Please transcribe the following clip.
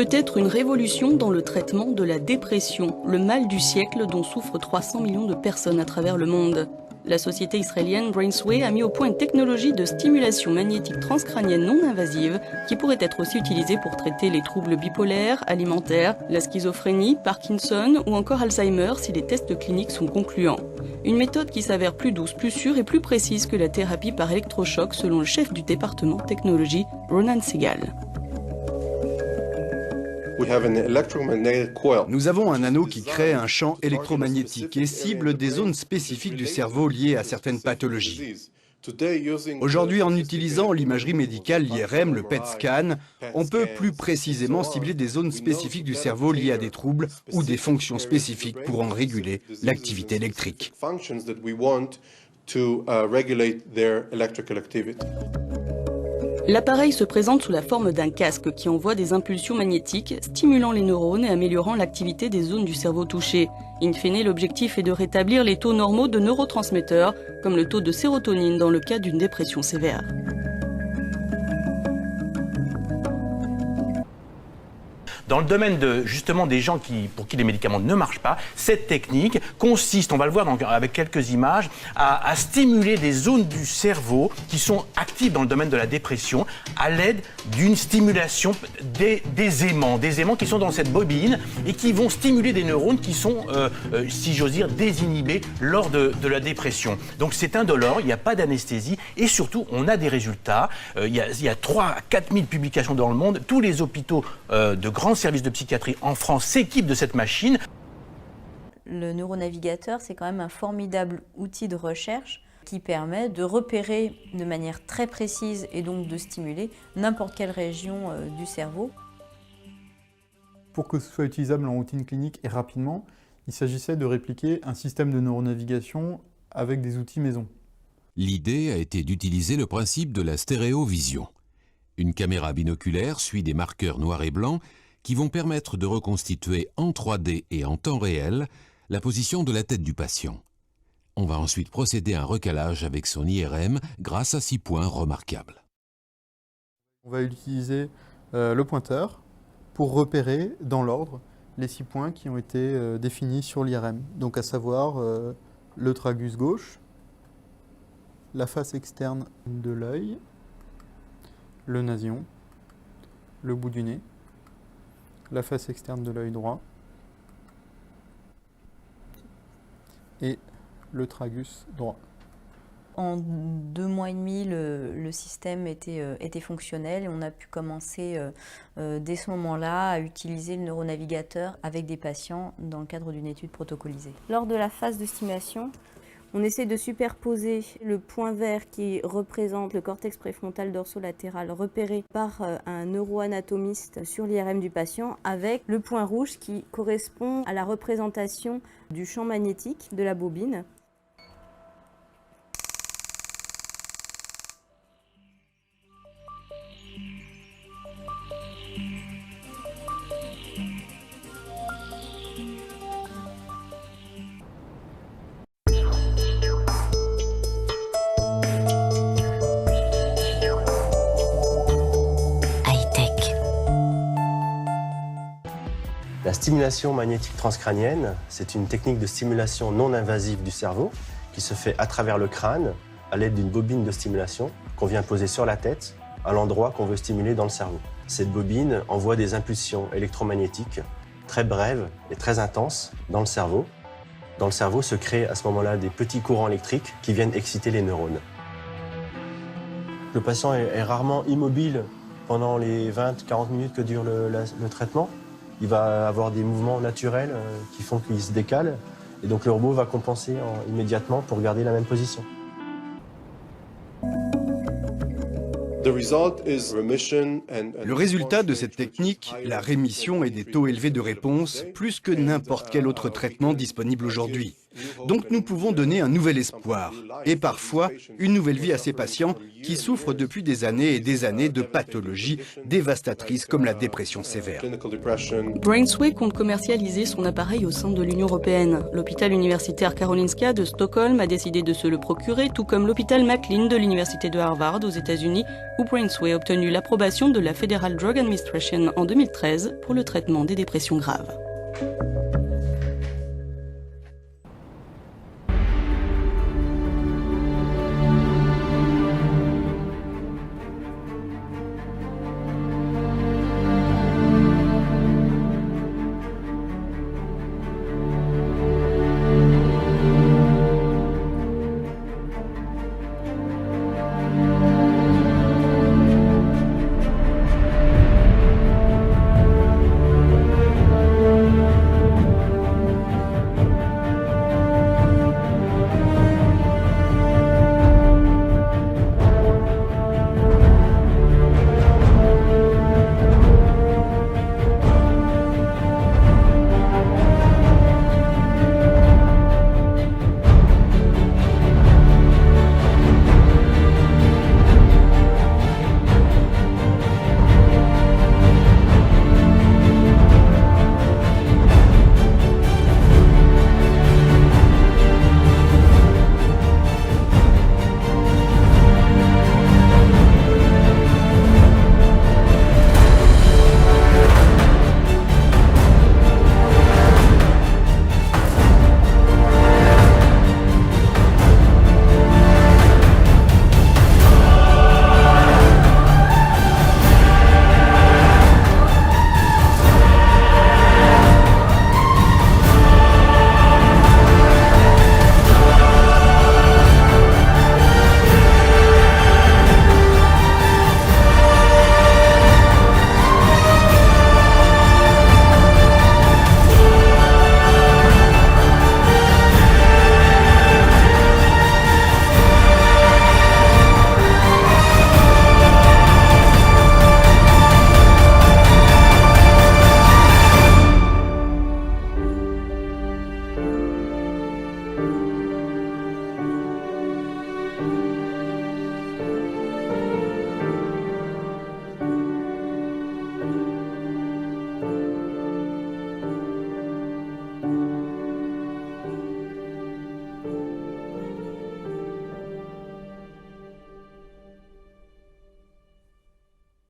peut être une révolution dans le traitement de la dépression, le mal du siècle dont souffrent 300 millions de personnes à travers le monde. La société israélienne Brainsway a mis au point une technologie de stimulation magnétique transcrânienne non invasive qui pourrait être aussi utilisée pour traiter les troubles bipolaires, alimentaires, la schizophrénie, Parkinson ou encore Alzheimer si les tests cliniques sont concluants. Une méthode qui s'avère plus douce, plus sûre et plus précise que la thérapie par électrochoc selon le chef du département technologie, Ronan Segal. Nous avons un anneau qui crée un champ électromagnétique et cible des zones spécifiques du cerveau liées à certaines pathologies. Aujourd'hui, en utilisant l'imagerie médicale, l'IRM, le PET scan, on peut plus précisément cibler des zones spécifiques du cerveau liées à des troubles ou des fonctions spécifiques pour en réguler l'activité électrique. L'appareil se présente sous la forme d'un casque qui envoie des impulsions magnétiques, stimulant les neurones et améliorant l'activité des zones du cerveau touchées. In fine, l'objectif est de rétablir les taux normaux de neurotransmetteurs, comme le taux de sérotonine dans le cas d'une dépression sévère. Dans le domaine justement des gens pour qui les médicaments ne marchent pas, cette technique consiste, on va le voir avec quelques images, à stimuler des zones du cerveau qui sont actives dans le domaine de la dépression à l'aide d'une stimulation des aimants qui sont dans cette bobine et qui vont stimuler des neurones qui sont, si j'ose dire, désinhibés lors de la dépression. Donc c'est indolore, il n'y a pas d'anesthésie et surtout on a des résultats. Il y a 3 à 4 000 publications dans le monde. Tous les hôpitaux de grands services de psychiatrie en France s'équipent de cette machine. Le neuronavigateur, c'est quand même un formidable outil de recherche qui permet de repérer de manière très précise et donc de stimuler n'importe quelle région du cerveau. Pour que ce soit utilisable en routine clinique et rapidement, il s'agissait de répliquer un système de neuronavigation avec des outils maison. L'idée a été d'utiliser le principe de la stéréovision. Une caméra binoculaire suit des marqueurs noirs et blancs qui vont permettre de reconstituer en 3D et en temps réel la position de la tête du patient. On va ensuite procéder à un recalage avec son IRM grâce à 6 points remarquables. On va utiliser le pointeur pour repérer dans l'ordre les 6 points qui ont été définis sur l'IRM. Donc à savoir le tragus gauche, la face externe de l'œil, le nasion, le bout du nez, la face externe de l'œil droit et le tragus droit. En 2 mois et demi, le système était fonctionnel et on a pu commencer dès ce moment-là à utiliser le neuronavigateur avec des patients dans le cadre d'une étude protocolisée. Lors de la phase de stimulation, on essaie de superposer le point vert qui représente le cortex préfrontal dorsolatéral repéré par un neuroanatomiste sur l'IRM du patient avec le point rouge qui correspond à la représentation du champ magnétique de la bobine. La stimulation magnétique transcrânienne, c'est une technique de stimulation non invasive du cerveau qui se fait à travers le crâne à l'aide d'une bobine de stimulation qu'on vient poser sur la tête à l'endroit qu'on veut stimuler dans le cerveau. Cette bobine envoie des impulsions électromagnétiques très brèves et très intenses dans le cerveau. Dans le cerveau se créent à ce moment-là des petits courants électriques qui viennent exciter les neurones. Le patient est rarement immobile pendant les 20-40 minutes que dure le traitement. Il va avoir des mouvements naturels qui font qu'il se décale et donc le robot va compenser immédiatement pour garder la même position. Le résultat de cette technique, la rémission et des taux élevés de réponse, plus que n'importe quel autre traitement disponible aujourd'hui. Donc nous pouvons donner un nouvel espoir et parfois une nouvelle vie à ces patients qui souffrent depuis des années et des années de pathologies dévastatrices comme la dépression sévère. Brainsway compte commercialiser son appareil au sein de l'Union européenne. L'hôpital universitaire Karolinska de Stockholm a décidé de se le procurer, tout comme l'hôpital McLean de l'université de Harvard aux États-Unis, où Brainsway a obtenu l'approbation de la Federal Drug Administration en 2013 pour le traitement des dépressions graves.